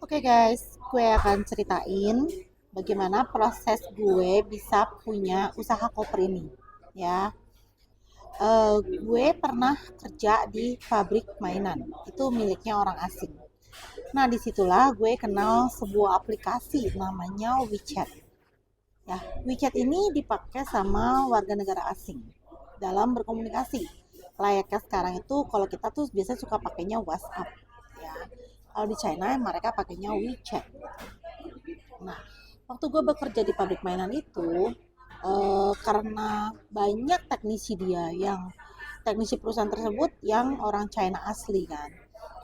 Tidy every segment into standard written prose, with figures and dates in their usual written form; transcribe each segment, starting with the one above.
Oke guys, gue akan ceritain bagaimana proses gue bisa punya usaha koper ini. Ya, gue pernah kerja di pabrik mainan. Itu miliknya orang asing. Nah, disitulah gue kenal sebuah aplikasi namanya WeChat. Ya, WeChat ini dipakai sama warga negara asing dalam berkomunikasi. Layaknya sekarang itu kalau kita tuh biasa suka pakainya WhatsApp. Ya, kalau di China mereka pakainya WeChat. Nah, waktu gue bekerja di pabrik mainan itu, karena banyak teknisi perusahaan tersebut yang orang China asli kan.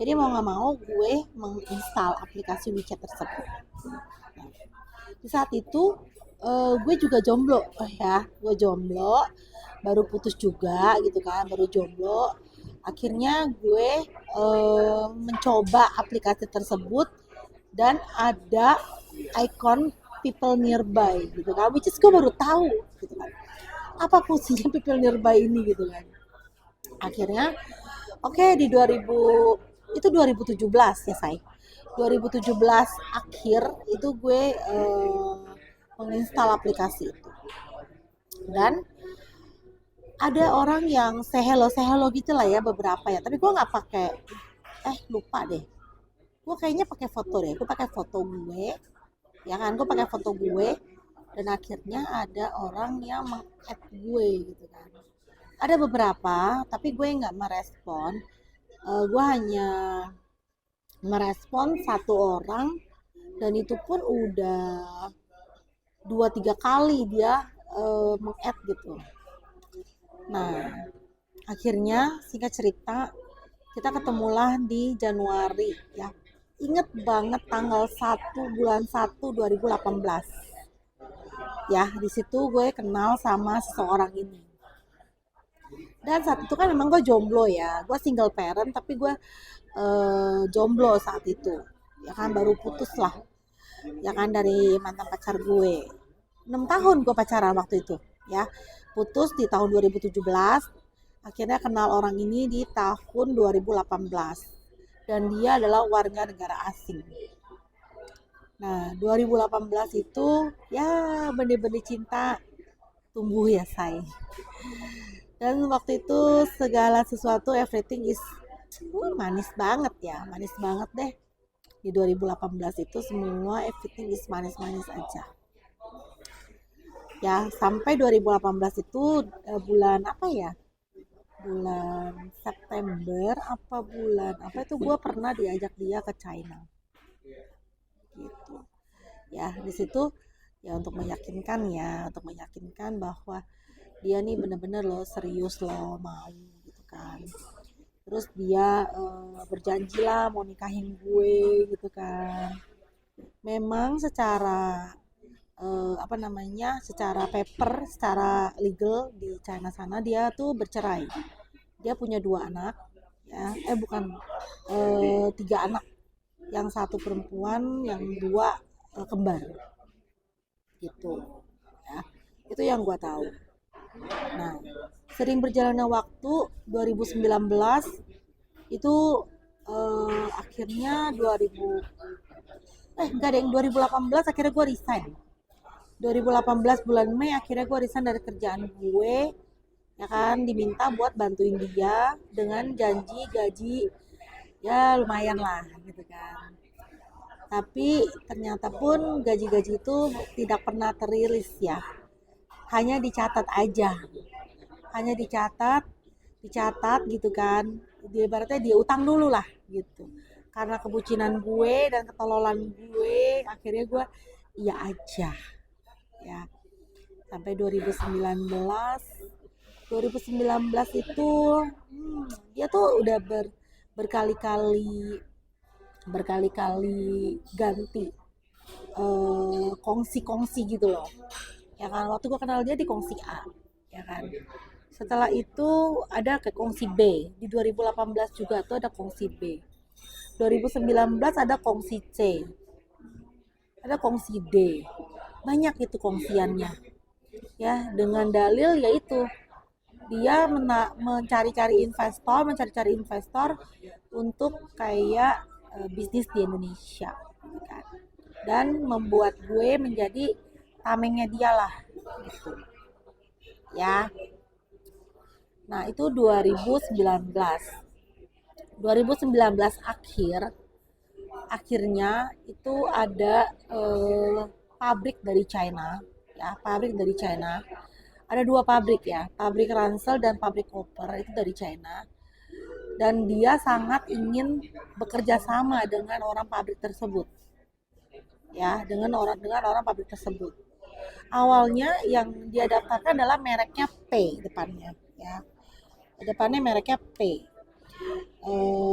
Jadi mau nggak mau gue menginstal aplikasi WeChat tersebut. Nah, di saat itu gue juga jomblo, ya, gue jomblo, baru putus juga gitu kan, baru jomblo. Akhirnya gue mencoba aplikasi tersebut dan ada icon people nearby gitu kan, which is gue baru tahu gitu kan apa fungsinya people nearby ini gitu kan. Akhirnya oke, di 2000 itu 2017 ya, 2017 akhir itu gue menginstal aplikasi itu, dan ada orang yang say hello gitu lah ya, beberapa ya, tapi gue nggak pakai, lupa deh, gue kayaknya pakai foto deh, gue pakai foto gue, ya kan, gue pakai foto gue, dan akhirnya ada orang yang meng-add gue gitu kan. Ada beberapa tapi gue nggak merespon. Gue hanya merespon satu orang, dan itu pun udah 2-3 kali dia meng-add gitu. Nah, akhirnya singkat cerita kita ketemulah di Januari ya. Ingat banget tanggal 1 bulan 1 2018. Ya, di situ gue kenal sama seseorang ini. Dan saat itu kan memang gue jomblo ya, gue single parent tapi gue jomblo saat itu, ya kan, baru putus lah, ya kan, dari mantan pacar gue. 6 tahun gue pacaran waktu itu, ya, putus di tahun 2017. Akhirnya kenal orang ini di tahun 2018, dan dia adalah warga negara asing. Nah, 2018 itu ya benih-benih cinta tumbuh ya, say. Dan waktu itu segala sesuatu, everything is manis banget ya, manis banget deh. Di 2018 itu semua everything is manis-manis aja. Ya, sampai 2018 itu bulan apa ya? Bulan September apa bulan apa itu gue pernah diajak dia ke China. Gitu. Ya, di situ ya untuk meyakinkan bahwa dia nih bener-bener loh serius loh mau gitu kan. Terus dia berjanji lah mau nikahin gue gitu kan. Memang secara apa namanya, secara paper, secara legal di China sana dia tuh bercerai. Dia punya 2 anak, ya, bukan, 3 anak, yang satu perempuan, yang dua kembar, gitu. Ya, itu yang gua tahu. Nah, sering berjalannya waktu, 2019 itu akhirnya 2000 enggak deh, 2018 akhirnya gue resign. 2018 bulan Mei akhirnya gue resign dari kerjaan gue, ya kan, diminta buat bantuin dia dengan janji gaji ya lumayan lah gitu kan. Tapi ternyata pun gaji-gaji itu tidak pernah teriris ya, hanya dicatat aja, hanya dicatat, dicatat gitu kan. Dia ibaratnya dia utang dulu lah gitu. Karena kebucinan gue dan ketololan gue, akhirnya gue iya aja ya. Sampai 2019 itu dia tuh udah berkali-kali ganti kongsi-kongsi gitu loh, ya kan. Waktu gue kenal dia di kongsi A, ya kan. Setelah itu ada ke kongsi B, di 2018 juga tuh ada kongsi B, 2019 ada kongsi C, ada kongsi D, banyak itu kongsiannya, ya, dengan dalil yaitu dia mencari-cari investor untuk kayak bisnis di Indonesia gitu kan. Dan membuat gue menjadi tamengnya dia lah gitu ya. Nah itu 2019 akhirnya itu ada pabrik dari China ya, pabrik dari China. Ada dua pabrik ya, pabrik ransel dan pabrik koper itu dari China. Dan dia sangat ingin bekerja sama dengan orang pabrik tersebut ya, dengan orang pabrik tersebut. Awalnya yang dia daftarkan adalah mereknya P depannya ya, depannya mereknya P,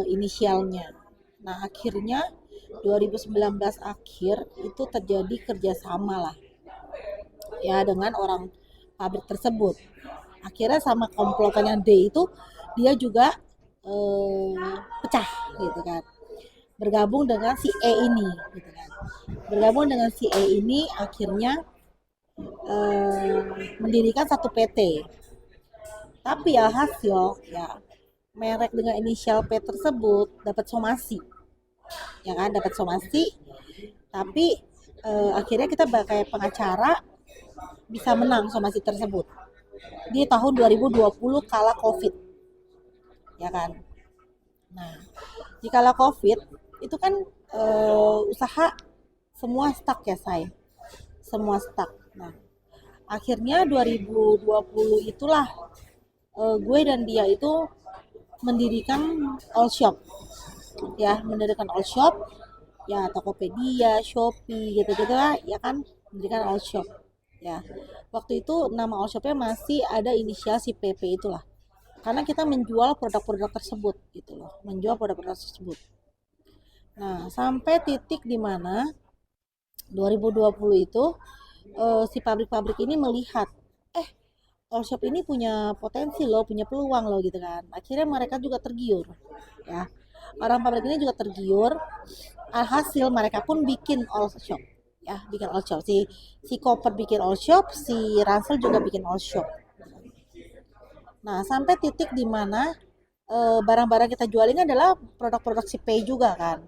inisialnya. Nah akhirnya 2019 akhir itu terjadi kerjasama lah ya dengan orang pabrik tersebut. Akhirnya sama komplotannya D itu dia juga pecah gitu kan, bergabung dengan si E ini gitu kan. Bergabung dengan si E ini akhirnya mendirikan satu PT. Tapi alhasil ya merek dengan inisial P tersebut dapat somasi, ya kan, dapat somasi. Tapi akhirnya kita sebagai pengacara bisa menang somasi tersebut di tahun 2020 kala COVID, ya kan. Nah, di kala COVID itu kan usaha semua stuck ya, saya. Semua stuck. Nah, akhirnya 2020 itulah gue dan dia itu mendirikan all shop ya, mendirikan all shop ya, Tokopedia, Shopee gitu-gitu lah ya kan, mendirikan all shop ya. Waktu itu nama all shopnya masih ada inisial si PP itulah, karena kita menjual produk-produk tersebut gitu loh, menjual produk-produk tersebut. Nah sampai titik dimana 2020 itu si pabrik-pabrik ini melihat all shop ini punya potensi loh, punya peluang loh gitu kan. Akhirnya mereka juga tergiur ya. Orang pabrik ini juga tergiur. Alhasil mereka pun bikin all shop ya, bikin all shop. Si Koper bikin all shop, si Ransel juga bikin all shop. Nah, sampai titik di mana barang-barang kita jual ini adalah produk-produk si Pay juga kan.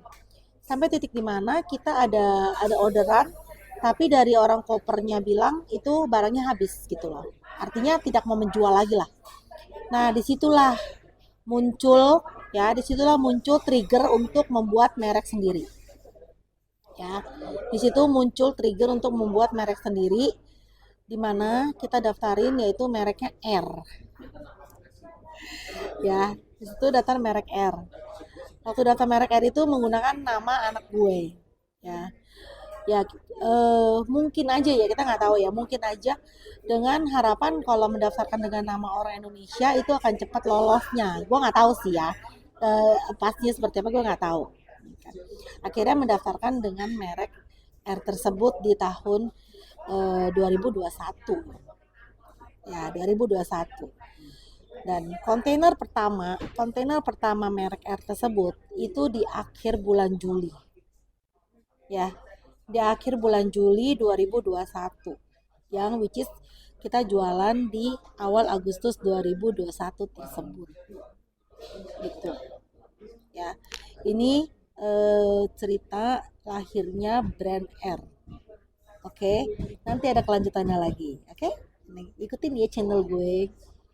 Sampai titik di mana kita ada orderan, tapi dari orang kopernya bilang itu barangnya habis gitu loh. Artinya tidak mau menjual lagi lah. Nah, disitulah muncul trigger untuk membuat merek sendiri. Ya, disitu muncul trigger untuk membuat merek sendiri, di mana kita daftarin yaitu mereknya R. Ya, disitu daftar merek R. Waktu daftar merek R itu menggunakan nama anak gue. Ya, ya mungkin aja ya, kita nggak tahu ya, mungkin aja dengan harapan kalau mendaftarkan dengan nama orang Indonesia itu akan cepat lolosnya. Gue nggak tahu sih ya, pastinya seperti apa gue nggak tahu. Akhirnya mendaftarkan dengan merek R tersebut di tahun 2021 ya, 2021. Dan kontainer pertama merek R tersebut itu di akhir bulan Juli ya, di akhir bulan Juli 2021, yang which is kita jualan di awal Agustus 2021 tersebut gitu ya. Ini cerita lahirnya brand R. Oke, nanti ada kelanjutannya lagi. Oke, ikutin ya channel gue.